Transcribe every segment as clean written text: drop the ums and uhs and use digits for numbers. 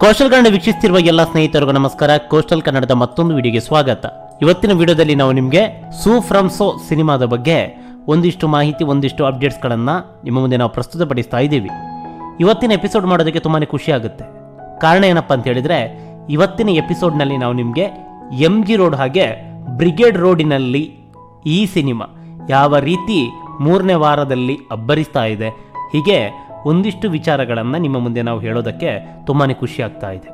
Coastal Kannada ವೀಕ್ಷಿಸುತ್ತಿರುವ ಎಲ್ಲ ಸ್ನೇಹಿತರಿಗೂ ನಮಸ್ಕಾರ. ಕೋಸ್ಟಲ್ ಕನ್ನಡದ ಮತ್ತೊಂದು ವಿಡಿಯೋಗೆ ಸ್ವಾಗತ. ಇವತ್ತಿನ ವಿಡಿಯೋದಲ್ಲಿ ನಾವು ನಿಮಗೆ ಸೂ ಫ್ರಮ್ ಸೋ ಸಿನಿಮಾದ ಬಗ್ಗೆ ಒಂದಿಷ್ಟು ಮಾಹಿತಿ, ಒಂದಿಷ್ಟು ಅಪ್ಡೇಟ್ಸ್ಗಳನ್ನು ನಿಮ್ಮ ಮುಂದೆ ನಾವು ಪ್ರಸ್ತುತಪಡಿಸ್ತಾ ಇದ್ದೀವಿ. ಇವತ್ತಿನ ಎಪಿಸೋಡ್ ಮಾಡೋದಕ್ಕೆ ತುಂಬಾ ಖುಷಿ ಆಗುತ್ತೆ. ಕಾರಣ ಏನಪ್ಪ ಅಂತ ಹೇಳಿದರೆ, ಇವತ್ತಿನ ಎಪಿಸೋಡ್ನಲ್ಲಿ ನಾವು ನಿಮಗೆ MG ರೋಡ್ ಹಾಗೆ ಬ್ರಿಗೇಡ್ ರೋಡಿನಲ್ಲಿ ಈ ಸಿನಿಮಾ ಯಾವ ರೀತಿ 3ನೇ ವಾರದಲ್ಲಿ ಅಬ್ಬರಿಸ್ತಾ ಇದೆ, ಹೀಗೆ ಒಂದಿಷ್ಟು ವಿಚಾರಗಳನ್ನು ನಿಮ್ಮ ಮುಂದೆ ನಾವು ಹೇಳೋದಕ್ಕೆ ತುಂಬಾ ಖುಷಿ ಆಗ್ತಾ ಇದೆ.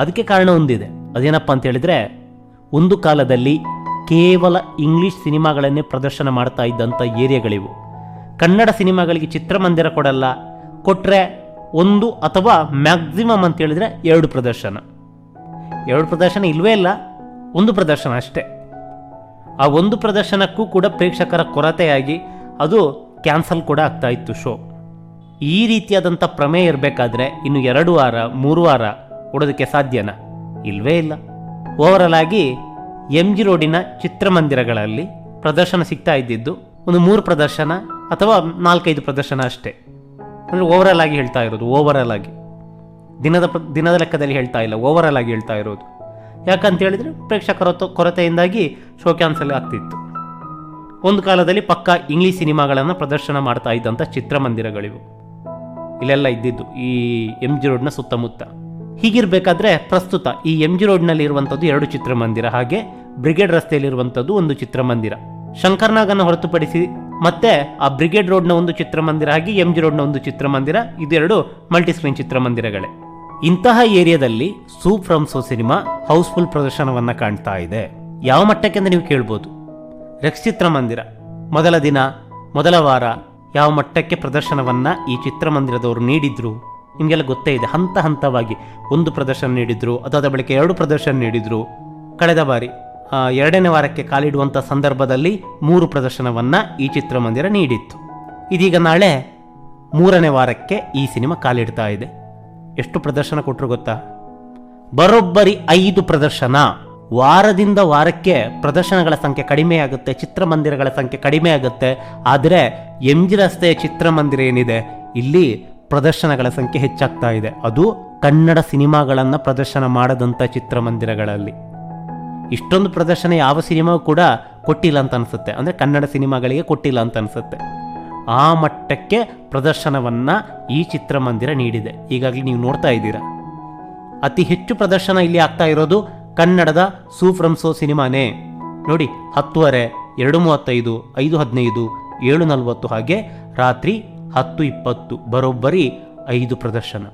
ಅದಕ್ಕೆ ಕಾರಣ ಒಂದಿದೆ. ಅದೇನಪ್ಪ ಅಂತ ಹೇಳಿದರೆ, ಒಂದು ಕಾಲದಲ್ಲಿ ಕೇವಲ ಇಂಗ್ಲೀಷ್ ಸಿನಿಮಾಗಳನ್ನೇ ಪ್ರದರ್ಶನ ಮಾಡ್ತಾ ಇದ್ದಂಥ ಏರಿಯಾಗಳಿವು. ಕನ್ನಡ ಸಿನಿಮಾಗಳಿಗೆ ಚಿತ್ರಮಂದಿರ ಕೊಡಲ್ಲ, ಕೊಟ್ಟರೆ ಒಂದು ಅಥವಾ ಮ್ಯಾಕ್ಸಿಮಮ್ ಅಂತ ಹೇಳಿದರೆ ಎರಡು ಪ್ರದರ್ಶನ ಇಲ್ವೇ ಇಲ್ಲ, ಒಂದು ಪ್ರದರ್ಶನ ಅಷ್ಟೇ. ಆ ಒಂದು ಪ್ರದರ್ಶನಕ್ಕೂ ಕೂಡ ಪ್ರೇಕ್ಷಕರ ಕೊರತೆಯಾಗಿ ಅದು ಕ್ಯಾನ್ಸಲ್ ಕೂಡ ಆಗ್ತಾ ಇತ್ತು ಶೋ. ಈ ರೀತಿಯಾದಂಥ ಪ್ರಮೇಯ ಇರಬೇಕಾದ್ರೆ ಇನ್ನು 2 ವಾರ 3 ವಾರ ಕೊಡೋದಕ್ಕೆ ಸಾಧ್ಯನಾ? ಇಲ್ವೇ ಇಲ್ಲ. ಓವರಾಲ್ ಆಗಿ MG ರೋಡಿನ ಚಿತ್ರಮಂದಿರಗಳಲ್ಲಿ ಪ್ರದರ್ಶನ ಸಿಗ್ತಾ ಇದ್ದಿದ್ದು ಒಂದು 3 ಪ್ರದರ್ಶನ ಅಥವಾ 4-5 ಪ್ರದರ್ಶನ ಅಷ್ಟೇ. ಅಂದರೆ ಓವರಾಲ್ ಆಗಿ ಹೇಳ್ತಾ ಇರೋದು, ಓವರಾಲ್ ಆಗಿ ದಿನದ ಲೆಕ್ಕದಲ್ಲಿ ಹೇಳ್ತಾ ಇಲ್ಲ, ಓವರಾಲ್ ಆಗಿ ಹೇಳ್ತಾ ಇರೋದು. ಯಾಕಂತ ಹೇಳಿದರೆ ಪ್ರೇಕ್ಷಕರ ಕೊರತೆಯಿಂದಾಗಿ ಶೋ ಕ್ಯಾನ್ಸಲ್ ಆಗ್ತಿತ್ತು. ಒಂದು ಕಾಲದಲ್ಲಿ ಪಕ್ಕಾ ಇಂಗ್ಲೀಷ್ ಸಿನಿಮಾಗಳನ್ನು ಪ್ರದರ್ಶನ ಮಾಡ್ತಾ ಇದ್ದಂಥ ಚಿತ್ರಮಂದಿರಗಳಿವು ಇಲ್ಲೆಲ್ಲ ಇದ್ದಿದ್ದು ಈ MG ರೋಡ್ನ ಸುತ್ತಮುತ್ತ. ಹೀಗಿರಬೇಕಾದ್ರೆ ಪ್ರಸ್ತುತ ಈ MG ರೋಡ್ನಲ್ಲಿ ಇರುವಂಥದ್ದು 2 ಚಿತ್ರಮಂದಿರ, ಹಾಗೆ ಬ್ರಿಗೇಡ್ ರಸ್ತೆಯಲ್ಲಿರುವಂಥದ್ದು ಒಂದು ಚಿತ್ರಮಂದಿರ. ಶಂಕರ್ನಾಗನ್ನು ಹೊರತುಪಡಿಸಿ ಮತ್ತೆ ಆ ಬ್ರಿಗೇಡ್ ರೋಡ್ನ ಒಂದು ಚಿತ್ರಮಂದಿರ ಹಾಗೆ MG ರೋಡ್ನ ಒಂದು ಚಿತ್ರಮಂದಿರ, ಇದೆರಡು ಮಲ್ಟಿಸ್ಕ್ರೀನ್ ಚಿತ್ರಮಂದಿರಗಳೇ. ಇಂತಹ ಏರಿಯಾದಲ್ಲಿ ಸೂ ಫ್ರಮ್ ಸೋ ಸಿನಿಮಾ ಹೌಸ್ಫುಲ್ ಪ್ರದರ್ಶನವನ್ನು ಕಾಣ್ತಾ ಇದೆ. ಯಾವ ಮಟ್ಟಕ್ಕೆ ಅಂತ ನೀವು ಕೇಳ್ಬೋದು. ರೆಕ್ಸ್ ಚಿತ್ರಮಂದಿರ ಮೊದಲ ದಿನ ಮೊದಲ ವಾರ ಯಾವ ಮಟ್ಟಕ್ಕೆ ಪ್ರದರ್ಶನವನ್ನು ಈ ಚಿತ್ರಮಂದಿರದವರು ನೀಡಿದ್ರು ನಿಮಗೆಲ್ಲ ಗೊತ್ತೇ ಇದೆ. ಹಂತ ಹಂತವಾಗಿ ಒಂದು ಪ್ರದರ್ಶನ ನೀಡಿದ್ರು, ಅದಾದ ಬಳಿಕ 2 ಪ್ರದರ್ಶನ ನೀಡಿದ್ರು. ಕಳೆದ ಬಾರಿ 2ನೇ ವಾರಕ್ಕೆ ಕಾಲಿಡುವಂಥ ಸಂದರ್ಭದಲ್ಲಿ 3 ಪ್ರದರ್ಶನವನ್ನು ಈ ಚಿತ್ರಮಂದಿರ ನೀಡಿತ್ತು. ಇದೀಗ ನಾಳೆ 3ನೇ ವಾರಕ್ಕೆ ಈ ಸಿನಿಮಾ ಕಾಲಿಡ್ತಾ ಇದೆ. ಎಷ್ಟು ಪ್ರದರ್ಶನ ಕೊಟ್ಟರು ಗೊತ್ತಾ? ಬರೋಬ್ಬರಿ 5 ಪ್ರದರ್ಶನ. ವಾರದಿಂದ ವಾರಕ್ಕೆ ಪ್ರದರ್ಶನಗಳ ಸಂಖ್ಯೆ ಕಡಿಮೆ ಆಗುತ್ತೆ, ಚಿತ್ರಮಂದಿರಗಳ ಸಂಖ್ಯೆ ಕಡಿಮೆ ಆಗುತ್ತೆ. ಆದರೆ MG ರಸ್ತೆಯ ಚಿತ್ರಮಂದಿರ ಏನಿದೆ, ಇಲ್ಲಿ ಪ್ರದರ್ಶನಗಳ ಸಂಖ್ಯೆ ಹೆಚ್ಚಾಗ್ತಾ ಇದೆ. ಅದು ಕನ್ನಡ ಸಿನಿಮಾಗಳನ್ನು ಪ್ರದರ್ಶನ ಮಾಡದಂಥ ಚಿತ್ರಮಂದಿರಗಳಲ್ಲಿ. ಇಷ್ಟೊಂದು ಪ್ರದರ್ಶನ ಯಾವ ಸಿನಿಮಾಗೂ ಕೂಡ ಕೊಟ್ಟಿಲ್ಲ ಅಂತ ಅನಿಸುತ್ತೆ, ಅಂದರೆ ಕನ್ನಡ ಸಿನಿಮಾಗಳಿಗೆ ಕೊಟ್ಟಿಲ್ಲ ಅಂತ ಅನಿಸುತ್ತೆ. ಆ ಮಟ್ಟಕ್ಕೆ ಪ್ರದರ್ಶನವನ್ನು ಈ ಚಿತ್ರಮಂದಿರ ನೀಡಿದೆ. ಈಗಾಗಲೇ ನೀವು ನೋಡ್ತಾ ಇದ್ದೀರಾ. ಅತಿ ಹೆಚ್ಚು ಪ್ರದರ್ಶನ ಇಲ್ಲಿ ಆಗ್ತಾ ಇರೋದು ಕನ್ನಡದ ಸೂ ಫ್ರಮ್ ಸೋ ಸಿನಿಮಾನೇ. ನೋಡಿ, 10:30, 2:35, 5:15, 7:40 ಹಾಗೆ ರಾತ್ರಿ 10:20 ಬರೋಬ್ಬರಿ 5 ಪ್ರದರ್ಶನ.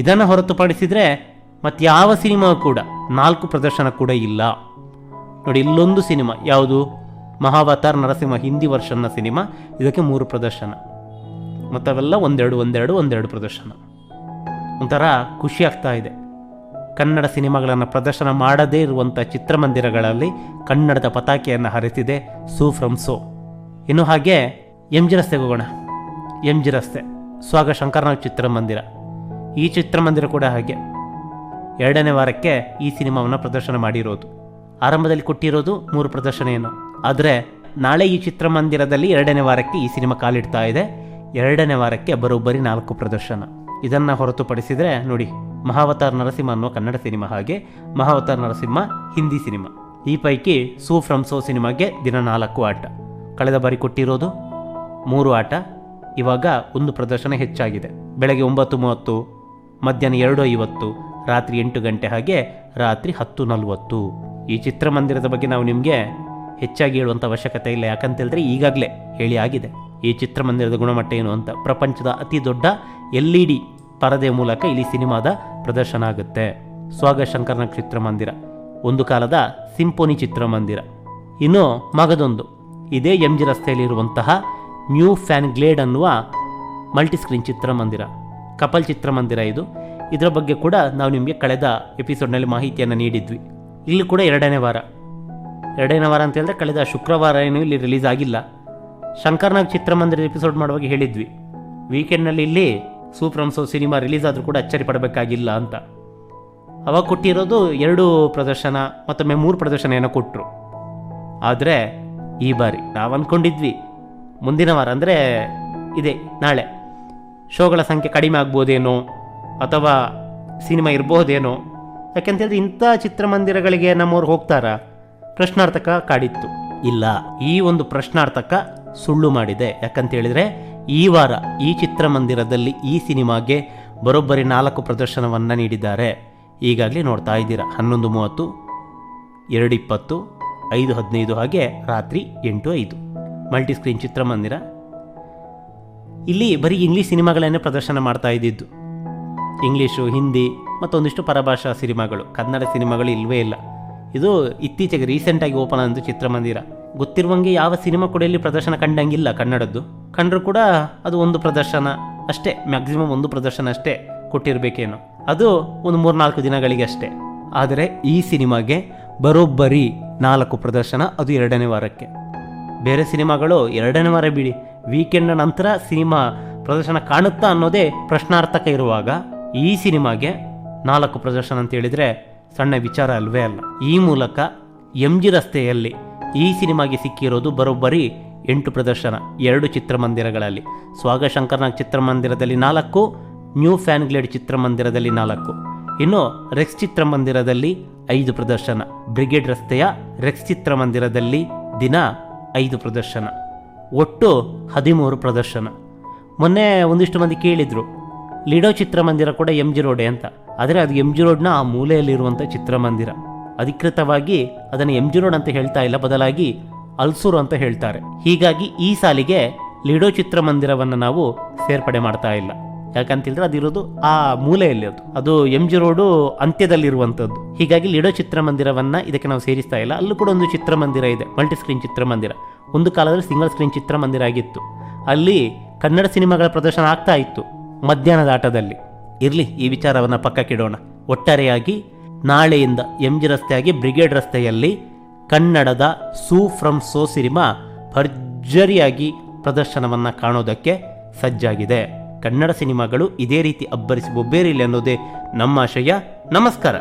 ಇದನ್ನು ಹೊರತುಪಡಿಸಿದರೆ ಮತ್ಯಾವ ಸಿನಿಮಾ ಕೂಡ 4 ಪ್ರದರ್ಶನ ಕೂಡ ಇಲ್ಲ. ನೋಡಿ, ಇಲ್ಲೊಂದು ಸಿನಿಮಾ ಯಾವುದು, ಮಹಾವತಾರ್ ನರಸಿಂಹ ಹಿಂದಿ ವರ್ಷನ್ನ ಸಿನಿಮಾ, ಇದಕ್ಕೆ 3 ಪ್ರದರ್ಶನ. ಮತ್ತವೆಲ್ಲ ಒಂದೆರಡು ಪ್ರದರ್ಶನ. ಒಂಥರ ಖುಷಿ ಆಗ್ತಾ ಇದೆ. ಕನ್ನಡ ಸಿನಿಮಾಗಳನ್ನು ಪ್ರದರ್ಶನ ಮಾಡದೇ ಇರುವಂಥ ಚಿತ್ರಮಂದಿರಗಳಲ್ಲಿ ಕನ್ನಡದ ಪತಾಕೆಯನ್ನು ಹಾರಿಸಿದೆ ಸೂ ಫ್ರಮ್ ಸೋ. ಇನ್ನು ಹಾಗೆ MG ರಸ್ತೆಗೆ ಹೋಗೋಣ. MG ರಸ್ತೆ ಸ್ವಾಗ ಶಂಕರ್ನಾಗ್ ಚಿತ್ರಮಂದಿರ, ಈ ಚಿತ್ರಮಂದಿರ ಕೂಡ ಹಾಗೆ 2ನೇ ವಾರಕ್ಕೆ ಈ ಸಿನಿಮಾವನ್ನು ಪ್ರದರ್ಶನ ಮಾಡಿರೋದು. ಆರಂಭದಲ್ಲಿ ಕೊಟ್ಟಿರೋದು 3 ಪ್ರದರ್ಶನ ಏನು, ಆದರೆ ನಾಳೆ ಈ ಚಿತ್ರಮಂದಿರದಲ್ಲಿ 2ನೇ ವಾರಕ್ಕೆ ಈ ಸಿನಿಮಾ ಕಾಲಿಡ್ತಾ ಇದೆ. 2ನೇ ವಾರಕ್ಕೆ ಬರೋಬ್ಬರಿ 4 ಪ್ರದರ್ಶನ. ಇದನ್ನು ಹೊರತುಪಡಿಸಿದರೆ ನೋಡಿ, ಮಹಾವತಾರ್ ನರಸಿಂಹ ಅನ್ನೋ ಕನ್ನಡ ಸಿನಿಮಾ, ಹಾಗೆ ಮಹಾವತಾರ್ ನರಸಿಂಹ ಹಿಂದಿ ಸಿನಿಮಾ, ಈ ಪೈಕಿ ಸೂ ಫ್ರಮ್ ಸೋ ಸಿನಿಮಾಗೆ ದಿನ 4 ಆಟ. ಕಳೆದ ಬಾರಿ ಕೊಟ್ಟಿರೋದು 3 ಆಟ. ಇವಾಗ ಒಂದು ಪ್ರದರ್ಶನ ಹೆಚ್ಚಾಗಿದೆ. ಬೆಳಗ್ಗೆ 9:30, ಮಧ್ಯಾಹ್ನ 2:50, ರಾತ್ರಿ 8 ಗಂಟೆ ಹಾಗೆ ರಾತ್ರಿ 10:40. ಈ ಚಿತ್ರಮಂದಿರದ ಬಗ್ಗೆ ನಾವು ನಿಮಗೆ ಹೆಚ್ಚಾಗಿ ಹೇಳುವಂಥ ಅವಶ್ಯಕತೆ ಇಲ್ಲ. ಯಾಕಂತೇಳಿದ್ರೆ ಈಗಾಗಲೇ ಹೇಳಿ ಆಗಿದೆ ಈ ಚಿತ್ರಮಂದಿರದ ಗುಣಮಟ್ಟ ಏನು ಅಂತ. ಪ್ರಪಂಚದ ಅತಿ ದೊಡ್ಡ LED ಪರದೆ ಮೂಲಕ ಇಲ್ಲಿ ಸಿನಿಮಾದ ಪ್ರದರ್ಶನ ಆಗುತ್ತೆ. ಸ್ವಾಗ ಶಂಕರ್ನಾಗ್ ಚಿತ್ರಮಂದಿರ ಒಂದು ಕಾಲದ ಸಿಂಫೋನಿ ಚಿತ್ರಮಂದಿರ. ಇನ್ನು ಮಗದೊಂದು ಇದೇ MG ರಸ್ತೆಯಲ್ಲಿರುವಂತಹ ನ್ಯೂ ಫ್ಯಾನ್ ಗ್ಲೇಡ್ ಅನ್ನುವ ಮಲ್ಟಿಸ್ಕ್ರೀನ್ ಚಿತ್ರಮಂದಿರ, ಕಪಲ್ ಚಿತ್ರಮಂದಿರ ಇದು. ಇದರ ಬಗ್ಗೆ ಕೂಡ ನಾವು ನಿಮಗೆ ಕಳೆದ ಎಪಿಸೋಡ್ನಲ್ಲಿ ಮಾಹಿತಿಯನ್ನು ನೀಡಿದ್ವಿ. ಇಲ್ಲಿ ಕೂಡ 2ನೇ ವಾರ ಅಂತ ಹೇಳಿದ್ರೆ ಕಳೆದ ಶುಕ್ರವಾರ ಏನು ಇಲ್ಲಿ ರಿಲೀಸ್ ಆಗಿಲ್ಲ. ಶಂಕರ್ನಾಗ್ ಚಿತ್ರಮಂದಿರದ ಎಪಿಸೋಡ್ ಮಾಡುವಾಗ ಹೇಳಿದ್ವಿ, ವೀಕೆಂಡ್ನಲ್ಲಿ ಇಲ್ಲಿ ಸೂ ಫ್ರಮ್ ಸೋ ಸಿನಿಮಾ ರಿಲೀಸ್ ಆದರೂ ಕೂಡ ಅಚ್ಚರಿ ಪಡಬೇಕಾಗಿಲ್ಲ ಅಂತ. ಅವಾಗ ಕೊಟ್ಟಿರೋದು 2 ಪ್ರದರ್ಶನ, ಮತ್ತೊಮ್ಮೆ 3 ಪ್ರದರ್ಶನ ಏನೋ ಕೊಟ್ಟರು. ಆದರೆ ಈ ಬಾರಿ ನಾವು ಅಂದ್ಕೊಂಡಿದ್ವಿ ಮುಂದಿನ ವಾರ ಅಂದರೆ ಇದೆ ನಾಳೆ ಶೋಗಳ ಸಂಖ್ಯೆ ಕಡಿಮೆ ಆಗ್ಬೋದೇನೋ, ಅಥವಾ ಸಿನಿಮಾ ಇರಬಹುದೇನೋ. ಯಾಕೆಂತೇಳಿದ್ರೆ ಇಂಥ ಚಿತ್ರಮಂದಿರಗಳಿಗೆ ನಮ್ಮವ್ರು ಹೋಗ್ತಾರಾ? ಪ್ರಶ್ನಾರ್ಥಕ ಕಾಡಿತ್ತು. ಇಲ್ಲ, ಈ ಒಂದು ಪ್ರಶ್ನಾರ್ಥಕ ಸುಳ್ಳು ಮಾಡಿದೆ. ಯಾಕಂತೇಳಿದರೆ ಈ ವಾರ ಈ ಚಿತ್ರಮಂದಿರದಲ್ಲಿ ಈ ಸಿನಿಮಾಗೆ ಬರೋಬ್ಬರಿ 4 ಪ್ರದರ್ಶನವನ್ನು ನೀಡಿದ್ದಾರೆ. ಈಗಾಗಲೇ ನೋಡ್ತಾ ಇದ್ದೀರಾ, 11:30, 2:20, 5:15 ಹಾಗೆ ರಾತ್ರಿ 8:05 ಮಲ್ಟಿಸ್ಕ್ರೀನ್ ಚಿತ್ರಮಂದಿರ. ಇಲ್ಲಿ ಬರೀ ಇಂಗ್ಲೀಷ್ ಸಿನಿಮಾಗಳನ್ನೇ ಪ್ರದರ್ಶನ ಮಾಡ್ತಾ ಇದ್ದಿದ್ದು. ಇಂಗ್ಲೀಷು, ಹಿಂದಿ ಮತ್ತೊಂದಿಷ್ಟು ಪರಭಾಷಾ ಸಿನಿಮಾಗಳು, ಕನ್ನಡ ಸಿನಿಮಾಗಳು ಇಲ್ಲವೇ ಇಲ್ಲ. ಇದು ಇತ್ತೀಚೆಗೆ ರೀಸೆಂಟಾಗಿ ಓಪನ್ ಆದ ಚಿತ್ರಮಂದಿರ. ಗೊತ್ತಿರುವಂಗೆ ಯಾವ ಸಿನಿಮಾ ಕೂಡ ಇಲ್ಲಿ ಪ್ರದರ್ಶನ ಕಂಡಂಗಿಲ್ಲ ಕನ್ನಡದ್ದು. ಕಂಡರೂ ಕೂಡ ಅದು ಒಂದು ಪ್ರದರ್ಶನ ಅಷ್ಟೇ, ಮ್ಯಾಕ್ಸಿಮಮ್ ಒಂದು ಪ್ರದರ್ಶನ ಅಷ್ಟೇ ಕೊಟ್ಟಿರಬೇಕೇನೋ. ಅದು ಒಂದು 3-4 ದಿನಗಳಿಗೆ ಅಷ್ಟೇ. ಆದರೆ ಈ ಸಿನಿಮಾಗೆ ಬರೋಬ್ಬರಿ 4 ಪ್ರದರ್ಶನ, ಅದು 2ನೇ ವಾರಕ್ಕೆ. ಬೇರೆ ಸಿನಿಮಾಗಳು 2ನೇ ವಾರ ಬಿಡಿ, ವೀಕೆಂಡ್ ನಂತರ ಸಿನಿಮಾ ಪ್ರದರ್ಶನ ಕಾಣುತ್ತಾ ಅನ್ನೋದೇ ಪ್ರಶ್ನಾರ್ಥಕ ಇರುವಾಗ ಈ ಸಿನಿಮಾಗೆ 4 ಪ್ರದರ್ಶನ ಅಂತ ಹೇಳಿದರೆ ಸಣ್ಣ ವಿಚಾರ ಅಲ್ವೇ ಅಲ್ಲ. ಈ ಮೂಲಕ MG ರಸ್ತೆಯಲ್ಲಿ ಈ ಸಿನಿಮಾಗೆ ಸಿಕ್ಕಿರೋದು ಬರೋಬ್ಬರಿ 8 ಪ್ರದರ್ಶನ 2 ಚಿತ್ರಮಂದಿರಗಳಲ್ಲಿ. ಸ್ವಾಗಶಂಕರ್ನಾಗ್ ಚಿತ್ರಮಂದಿರದಲ್ಲಿ 4, ನ್ಯೂ ಫ್ಯಾನ್ಗ್ಲೇಡ್ ಚಿತ್ರಮಂದಿರದಲ್ಲಿ 4, ಇನ್ನು ರೆಕ್ಸ್ ಚಿತ್ರಮಂದಿರದಲ್ಲಿ 5 ಪ್ರದರ್ಶನ, ಬ್ರಿಗೇಡ್ ರಸ್ತೆಯ ರೆಕ್ಸ್ ಚಿತ್ರಮಂದಿರದಲ್ಲಿ ದಿನ 5 ಪ್ರದರ್ಶನ, ಒಟ್ಟು 13 ಪ್ರದರ್ಶನ. ಮೊನ್ನೆ ಒಂದಿಷ್ಟು ಮಂದಿ ಕೇಳಿದರು ಲಿಡೋ ಚಿತ್ರಮಂದಿರ ಕೂಡ MG ರೋಡೆ ಅಂತ. ಆದರೆ ಅದು MG ರೋಡ್ನ ಆ ಮೂಲೆಯಲ್ಲಿರುವಂಥ ಚಿತ್ರಮಂದಿರ. ಅಧಿಕೃತವಾಗಿ ಅದನ್ನು MG ರೋಡ್ ಅಂತ ಹೇಳ್ತಾ ಇಲ್ಲ, ಬದಲಾಗಿ ಅಲ್ಸೂರು ಅಂತ ಹೇಳ್ತಾರೆ. ಹೀಗಾಗಿ ಈ ಸಾಲಿಗೆ ಲಿಡೋ ಚಿತ್ರಮಂದಿರವನ್ನು ನಾವು ಸೇರ್ಪಡೆ ಮಾಡ್ತಾ ಇಲ್ಲ. ಯಾಕಂತೇಳಿದ್ರೆ ಅದಿರೋದು ಆ ಮೂಲೆಯಲ್ಲಿ, ಅದು MG ರೋಡು ಅಂತ್ಯದಲ್ಲಿರುವಂಥದ್ದು. ಹೀಗಾಗಿ ಲಿಡೋ ಚಿತ್ರಮಂದಿರವನ್ನು ಇದಕ್ಕೆ ನಾವು ಸೇರಿಸ್ತಾ ಇಲ್ಲ. ಅಲ್ಲೂ ಕೂಡ ಒಂದು ಚಿತ್ರಮಂದಿರ ಇದೆ, ಮಲ್ಟಿಸ್ಕ್ರೀನ್ ಚಿತ್ರಮಂದಿರ. ಒಂದು ಕಾಲದಲ್ಲಿ ಸಿಂಗಲ್ ಸ್ಕ್ರೀನ್ ಚಿತ್ರಮಂದಿರ ಆಗಿತ್ತು. ಅಲ್ಲಿ ಕನ್ನಡ ಸಿನಿಮಾಗಳ ಪ್ರದರ್ಶನ ಆಗ್ತಾ ಇತ್ತು ಮಧ್ಯಾಹ್ನದ ಆಟದಲ್ಲಿ. ಇರಲಿ, ಈ ವಿಚಾರವನ್ನು ಪಕ್ಕಕ್ಕಿಡೋಣ. ಒಟ್ಟಾರೆಯಾಗಿ ನಾಳೆಯಿಂದ MG ರಸ್ತೆಯಾಗಿ ಬ್ರಿಗೇಡ್ ರಸ್ತೆಯಲ್ಲಿ ಕನ್ನಡದ ಸೂ ಫ್ರಮ್ ಸೋ ಸಿನಿಮಾ ಭರ್ಜರಿಯಾಗಿ ಪ್ರದರ್ಶನವನ್ನು ಕಾಣೋದಕ್ಕೆ ಸಜ್ಜಾಗಿದೆ. ಕನ್ನಡ ಸಿನಿಮಾಗಳು ಇದೇ ರೀತಿ ಅಬ್ಬರಿಸಿ ಬೊಬ್ಬೇರಿಲ್ಲ ಅನ್ನೋದೇ ನಮ್ಮ ಆಶಯ. ನಮಸ್ಕಾರ.